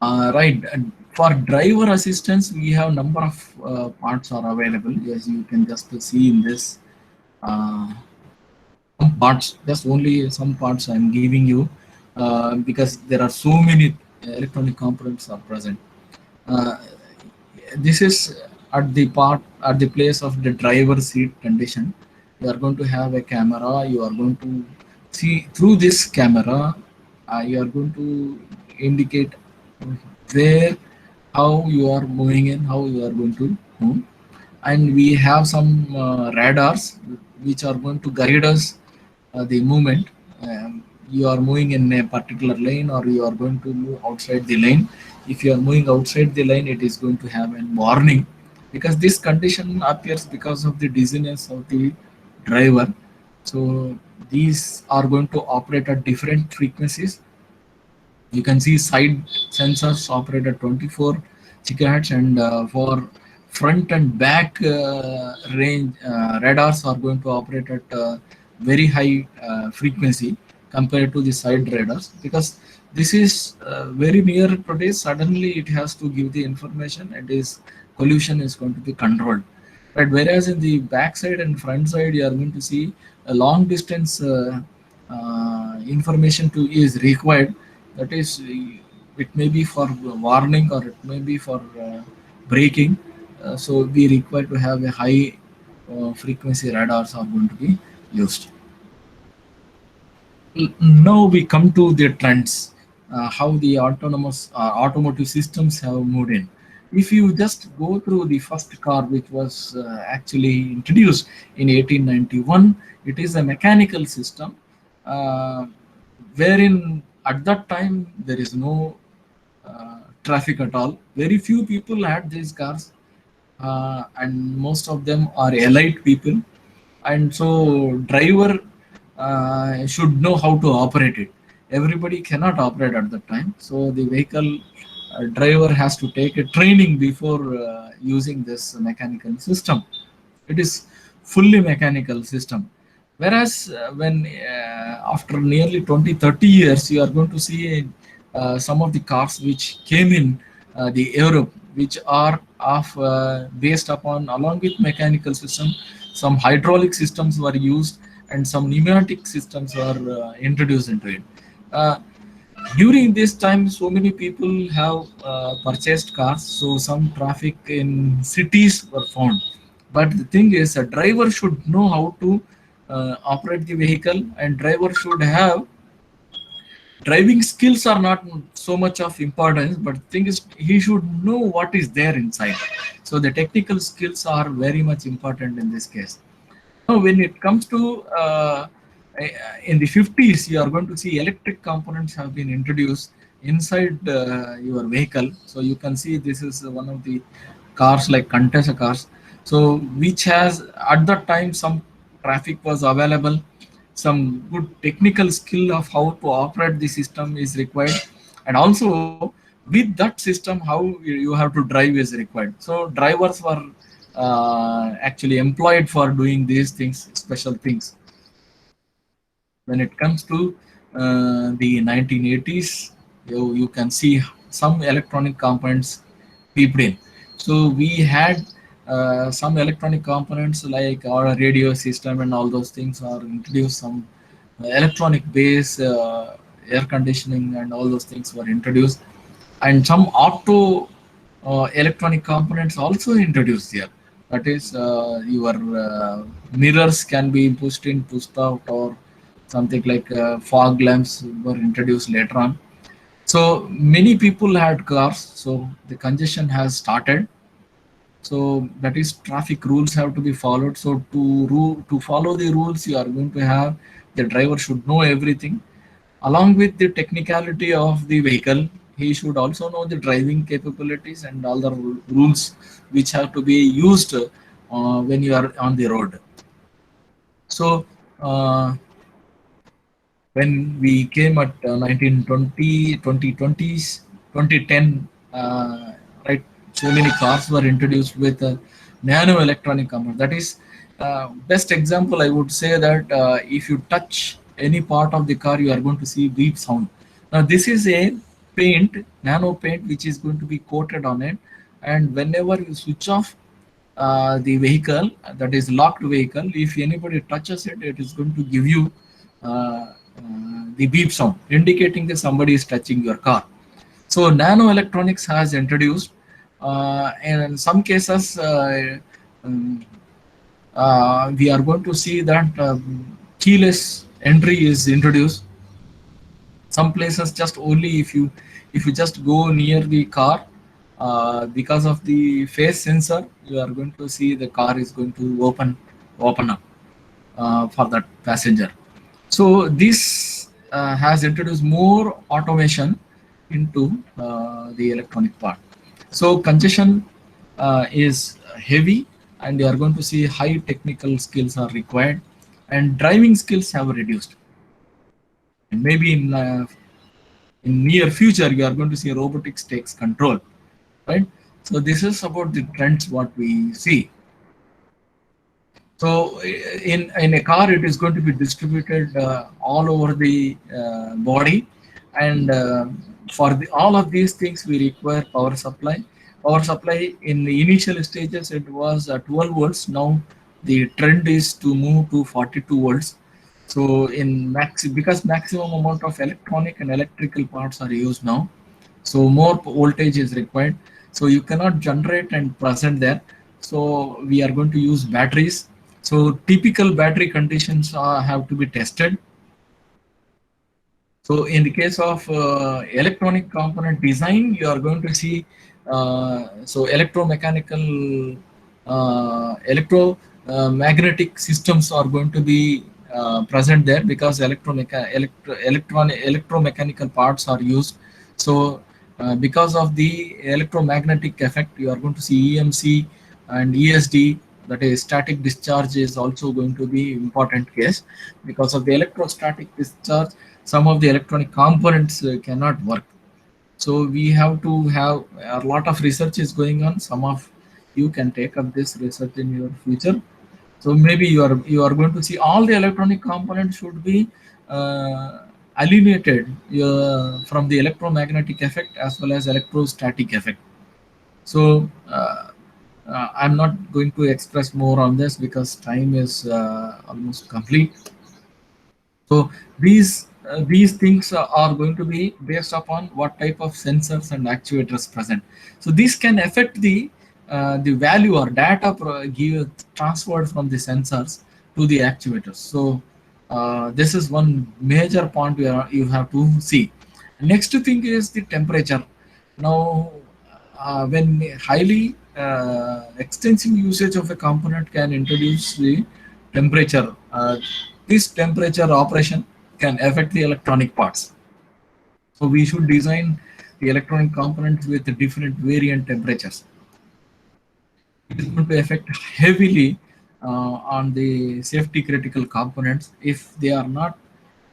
Right. And for driver assistance, we have number of parts are available. As you can just see in this, some parts, just only some parts I'm giving you, because there are so many electronic components are present. Uh, this is at the place of the driver seat condition. You are going to have a camera. You are going to see through this camera. You are going to indicate where, how you are moving and how you are going to move. And we have some radars which are going to guide us the movement. You are moving in a particular lane or you are going to move outside the lane. If you are moving outside the lane, it is going to have a warning, because this condition appears because of the dizziness of the driver. So these are going to operate at different frequencies. You can see side sensors operate at 24 gigahertz, and for front and back range, radars are going to operate at very high frequency compared to the side radars, because this is very near today. Suddenly it has to give the information, and is collision is going to be controlled. Right, whereas in the back side and front side, you are going to see a long distance information to is required. That is, it may be for warning or it may be for braking. So we require to have a high frequency radars are going to be used. Now we come to the trends, how the autonomous automotive systems have moved in. If you just go through the first car, which was actually introduced in 1891, it is a mechanical system, uh, wherein at that time there is no traffic at all. Very few people had these cars, and most of them are elite people, and so driver should know how to operate it. Everybody cannot operate at that time, so the vehicle driver has to take a training before using this mechanical system. It is fully mechanical system. Whereas when after nearly 20-30 years, you are going to see some of the cars which came in the Europe, which are of based upon, along with mechanical system, some hydraulic systems were used and some pneumatic systems were introduced into it. Uh, During this time, so many people have purchased cars, so some traffic in cities were found. But the thing is, a driver should know how to operate the vehicle, and driver should have driving skills are not so much of importance, but the thing is he should know what is there inside. So the technical skills are very much important in this case. Now, when it comes to in the 50s, you are going to see electric components have been introduced inside your vehicle. So you can see this is one of the cars like Contessa cars. So which has at that time some traffic was available, some good technical skill of how to operate the system is required, and also with that system how you have to drive is required. So drivers were actually employed for doing these things, special things. When it comes to the 1980s, you can see some electronic components peeped in. So we had some electronic components like our radio system and all those things are introduced. Some electronic base, air conditioning and all those things were introduced, and some auto electronic components also introduced here. That is, your mirrors can be pushed in, pushed out, or something like fog lamps were introduced later on. So many people had cars, so the congestion has started. So that is, traffic rules have to be followed. So to follow the rules, you are going to have the driver should know everything. Along with the technicality of the vehicle, he should also know the driving capabilities and all the rules which have to be used when you are on the road. So when we came at 1920, 2020s, 2010, right, so many cars were introduced with nano electronic components. That is, best example I would say that if you touch any part of the car, you are going to see beep sound. Now this is a paint, nano paint, which is going to be coated on it, and whenever you switch off the vehicle, that is locked vehicle, if anybody touches it, it is going to give you the beep sound indicating that somebody is touching your car. So nano electronics has introduced, and in some cases um, we are going to see that keyless entry is introduced. Some places just only if you just go near the car, because of the face sensor, you are going to see the car is going to open up for that passenger. So this has introduced more automation into the electronic part. So congestion is heavy, and you are going to see high technical skills are required, and driving skills have reduced. And maybe in near future, you are going to see robotics takes control, right? So this is about the trends what we see. So in a car, it is going to be distributed all over the body, and for all of these things, we require power supply. Power supply in the initial stages, it was 12 volts. Now the trend is to move to 42 volts. So in because maximum amount of electronic and electrical parts are used now, so more voltage is required. So you cannot generate and present there. So we are going to use batteries. So typical battery conditions have to be tested. So in the case of electronic component design, you are going to see so electromechanical, electromagnetic systems are going to be present there, because electromechanical parts are used. So because of the electromagnetic effect, you are going to see EMC and ESD, that is static discharge, is also going to be important case. Because of the electrostatic discharge, some of the electronic components cannot work. So we have to have a lot of research is going on. Some of you can take up this research in your future. So maybe you are going to see all the electronic components should be alienated from the electromagnetic effect as well as electrostatic effect. So I'm not going to express more on this because time is almost complete. So these things are going to be based upon what type of sensors and actuators present. So this can affect the value or data transferred from the sensors to the actuators. So this is one major point you have to see. Next thing is the temperature. Now, when highly extensive usage of a component can introduce the temperature. This temperature operation can affect the electronic parts. So we should design the electronic components with different variant temperatures. It is going to affect heavily on the safety critical components if they are not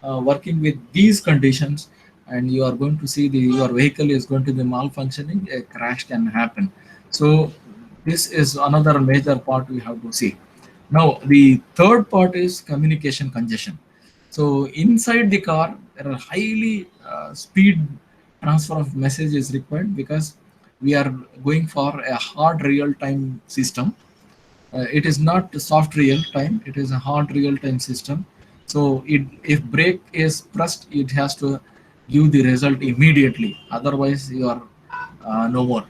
working with these conditions, and you are going to see your vehicle is going to be malfunctioning, a crash can happen. So this is another major part we have to see. Now the third part is communication congestion. So inside the car there are highly speed transfer of message is required because we are going for a hard real time system. It is not soft real time, it is a hard real time system. So if brake is pressed, it has to give the result immediately, otherwise you are no more.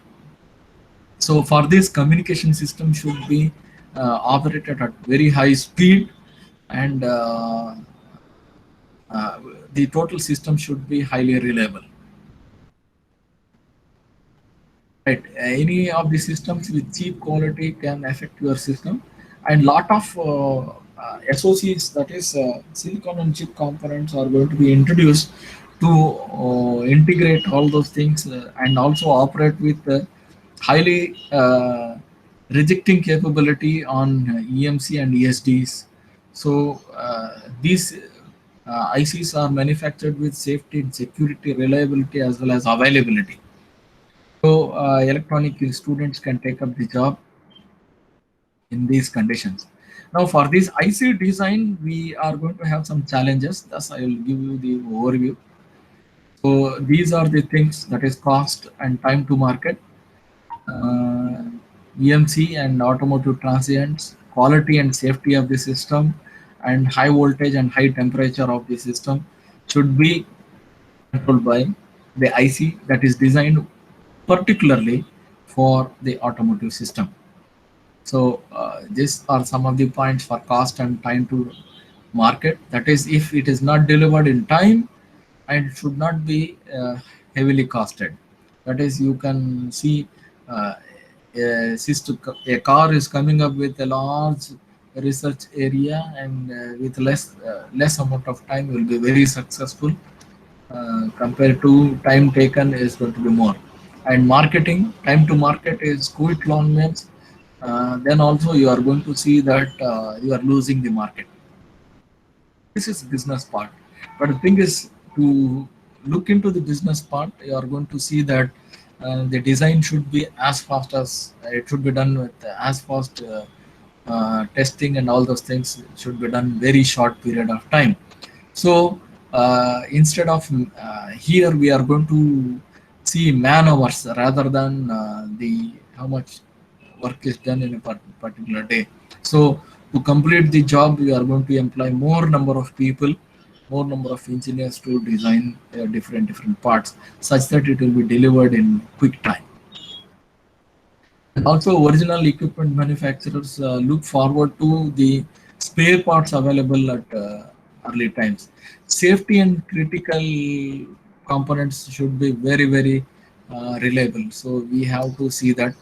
So for this, communication system should be operated at very high speed, and uh, the total system should be highly reliable. Right, any of the systems with cheap quality can affect your system, and lot of SOCs, that is silicon on chip components, are going to be introduced to integrate all those things and also operate with highly rejecting capability on EMC and ESDs. So these ICs are manufactured with safety and security, reliability as well as availability. So electronic students can take up the job in these conditions. Now for this IC design, we are going to have some challenges. Thus, I will give you the overview. So these are the things, that is cost and time to market, uh, EMC and automotive transients, quality and safety of the system, and high voltage and high temperature of the system should be controlled by the IC that is designed particularly for the automotive system. So these are some of the points for cost and time to market. That is, if it is not delivered in time, and it should not be heavily costed. That is, you can see a car is coming up with a large research area, and with less amount of time will be very successful, compared to time taken is going to be more. And marketing, time to market is quite long means, then also you are going to see that you are losing the market. This is business part. But the thing is, to look into the business part, you are going to see that the design should be as fast as it should be done with as fast testing, and all those things should be done very short period of time. So instead of here, we are going to see man hours rather than the how much work is done in a particular day. So to complete the job, we are going to employ more number of people, more number of engineers to design different parts, such that it will be delivered in quick time. And also, original equipment manufacturers look forward to the spare parts available at early times. Safety and critical components should be very reliable. So we have to see that.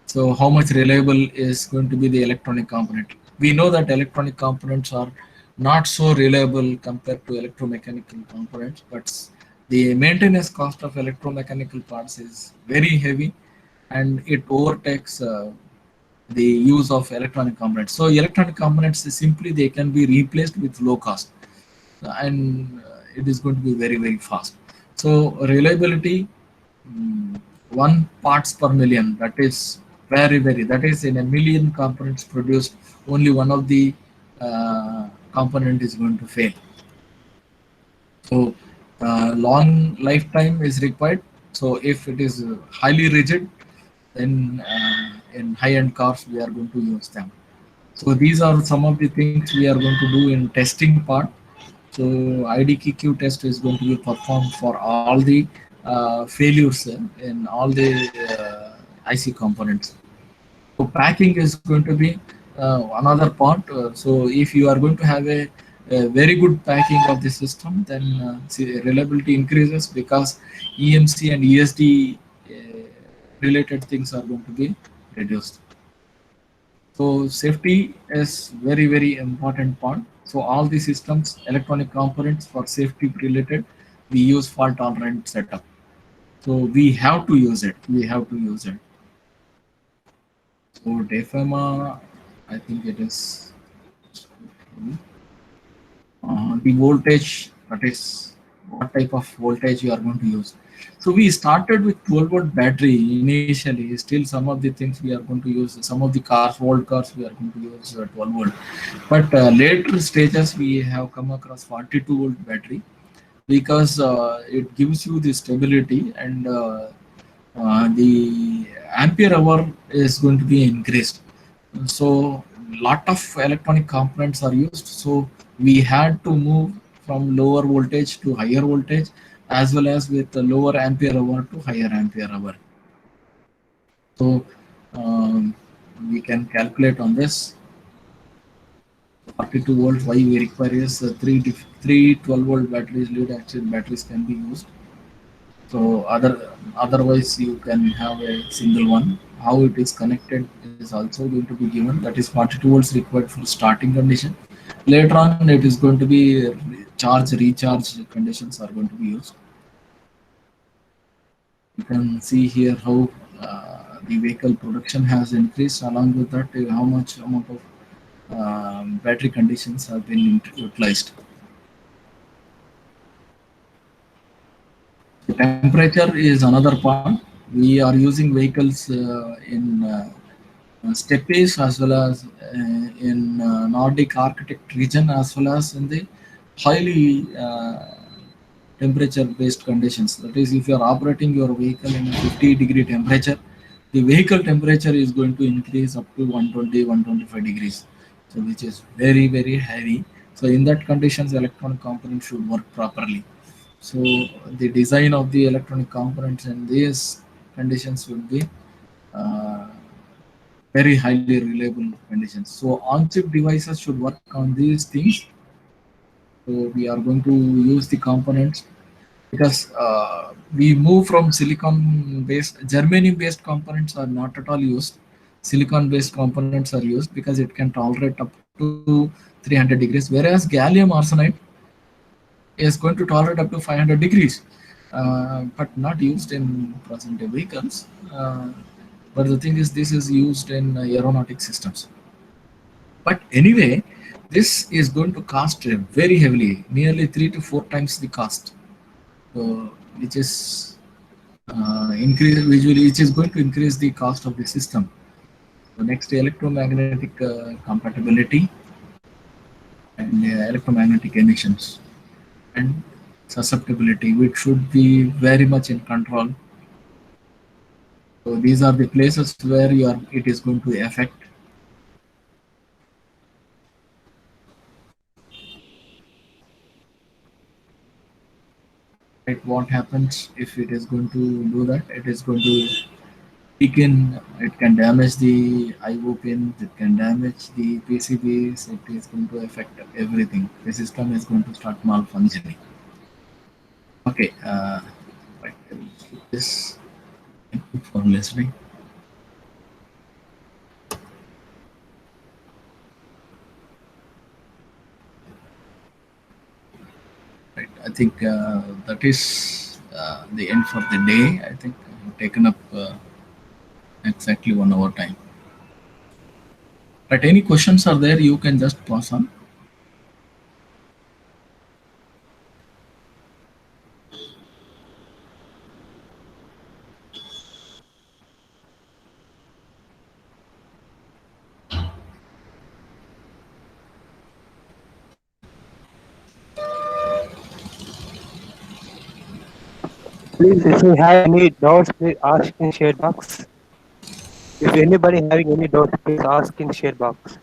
So how much reliable is going to be the electronic component? We know that electronic components are not so reliable compared to electromechanical components, but the maintenance cost of electromechanical parts is very heavy, and it overtakes the use of electronic components. So electronic components simply they can be replaced with low cost, and it is going to be very fast. So reliability, mm, 1 parts per million, that is very, that is in a million components produced, only one of the component is going to fail. So long lifetime is required. So if it is highly rigid, then in high-end cars we are going to use them. So these are some of the things we are going to do in testing part. So IDQQ test is going to be performed for all the failures in all the IC components. So packing is going to be another part. So if you are going to have a very good packing of the system, then see, reliability increases because EMC and ESD related things are going to be reduced. So safety is very important part. So all the systems, electronic components for safety related, we use fault tolerant setup. So we have to use it. We have to use it. So DFMA, I think it is the voltage, that is what type of voltage you are going to use. So we started with 12-volt battery initially. Still, some of the things we are going to use. Some of the cars, old cars, we are going to use 12-volt. But later stages, we have come across 42-volt battery because it gives you the stability and the ampere hour is going to be increased. So lot of electronic components are used. So we had to move from lower voltage to higher voltage, as well as with the lower ampere hour to higher ampere hour. So um, we can calculate on this. 42 volt, why we require is three 12-volt batteries, lead acid batteries can be used. So otherwise you can have a single one. How it is connected is also going to be given. That is 42 volts required for starting condition. Later on, it is going to be charge recharge conditions are going to be used. You can see here how the vehicle production has increased. Along with that, how much amount of battery conditions have been utilized. Temperature is another point. We are using vehicles in steppes as well as in Nordic Arctic region, as well as in the highly temperature-based conditions. That is, if you are operating your vehicle in a 50-degree temperature, the vehicle temperature is going to increase up to 120, 125 degrees. So, which is very, very heavy. So, in that conditions, electronic components should work properly. So the design of the electronic components in these conditions would be uh, very highly reliable conditions. So on-chip devices should work on these things. So we are going to use the components because we move from silicon-based, germanium-based components are not at all used. Silicon-based components are used because it can tolerate up to 300 degrees, whereas gallium arsenide is going to tolerate up to 500 degrees, but not used in present day vehicles. But the thing is, this is used in aeronautic systems. But anyway, this is going to cost very heavily, nearly 3 to 4 times the cost, which is which is going to increase the cost of the system. So next, electromagnetic compatibility and electromagnetic emissions and susceptibility, which should be very much in control. So these are the places where it is going to affect. Right, what happens if it is going to do that? It is going to weaken. It can damage the IO pins. It can damage the PCBs. It is going to affect everything. The system is going to start malfunctioning. Okay, right, I will skip this. Thank you for listening. Right. I think that is the end for the day. I think I've taken up exactly 1 hour time. Right. Any questions are there? You can just pass on. Please, if you have any doubts, please ask in chat box. If anybody having any doubts, please ask in chat box.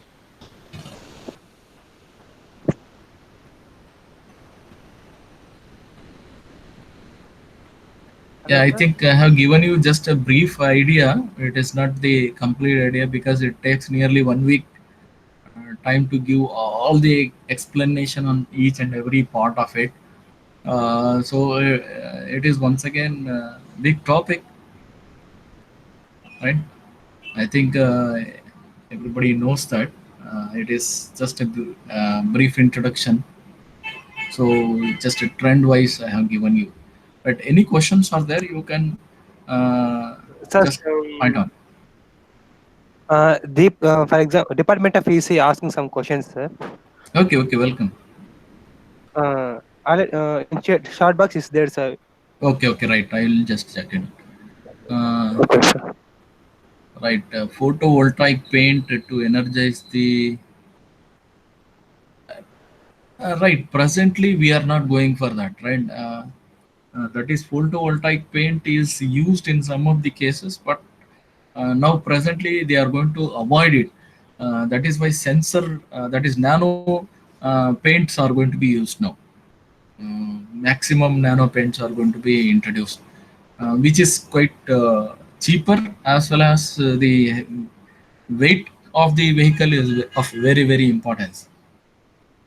Yeah, I think I have given you just a brief idea. It is not the complete idea because it takes nearly 1 week time to give all the explanation on each and every part of it. It is once again big topic, right? I think everybody knows that it is just a brief introduction. So just a trend wise, I have given you. But any questions are there? You can Sir, just point on. Deep, for example, Department of EC asking some questions, sir. Okay, okay, welcome. In short box is there, sir. Okay, okay, right. I'll just check it. Okay, sir. Right, photovoltaic paint to energize the. Right, presently we are not going for that, right? That is photovoltaic paint is used in some of the cases, but now presently they are going to avoid it. That is why sensor, that is nano paints are going to be used now. Maximum nano paints are going to be introduced, which is quite cheaper, as well as the weight of the vehicle is of very very importance.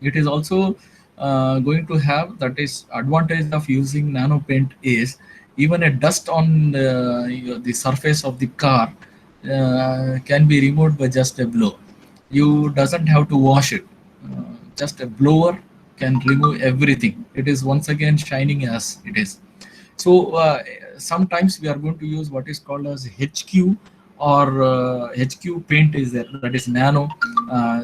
It is also going to have, that is advantage of using nano paint is, even a dust on the surface of the car can be removed by just a blow. You doesn't have to wash it. Just a blower can remove everything. It is once again shining as it is. So sometimes we are going to use what is called as HQ, or HQ paint is there, that is nano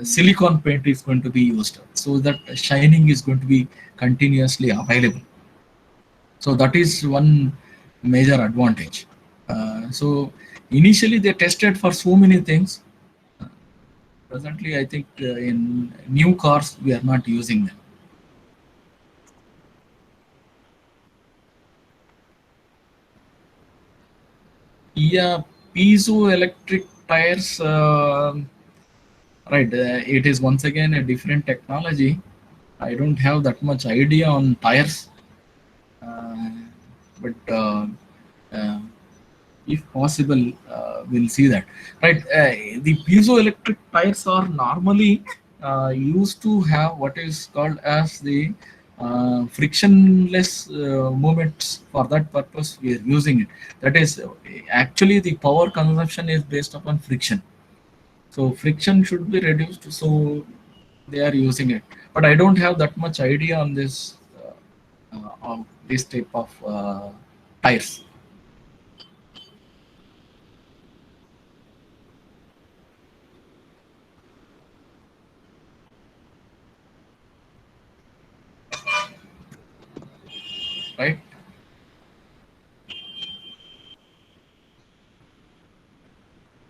silicon paint is going to be used, so that shining is going to be continuously available. So that is one major advantage. So initially they tested for so many things. Presently, I think in new cars we are not using them. Yeah, piezoelectric tires. Right, it is once again a different technology. I don't have that much idea on tires, uh, but uh, if possible, we'll see that. Right, the piezoelectric tires are normally used to have what is called as the frictionless movements. For that purpose, we are using it. That is, actually, the power consumption is based upon friction. So friction should be reduced. So they are using it, but I don't have that much idea on this type of tires. Right.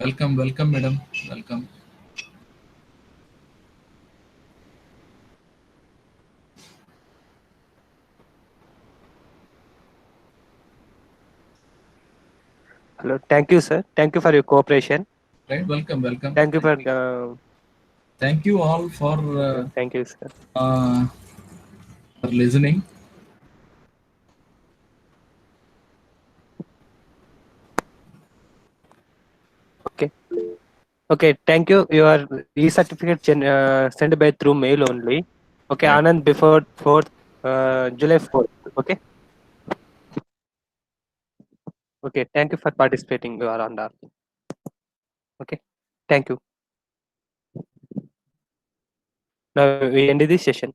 Welcome, welcome, madam. Welcome. Hello. Thank you, sir. Thank you for your cooperation. Right. Welcome, welcome. Thank you for. Thank you all Thank you, sir. for listening. Okay. Okay. Thank you. Your e-certificate sent by through mail only. Okay, Right. Anand, before 4th, July 4th. Okay. Okay. Thank you for participating. You are on that. Okay. Thank you. Now we end this session.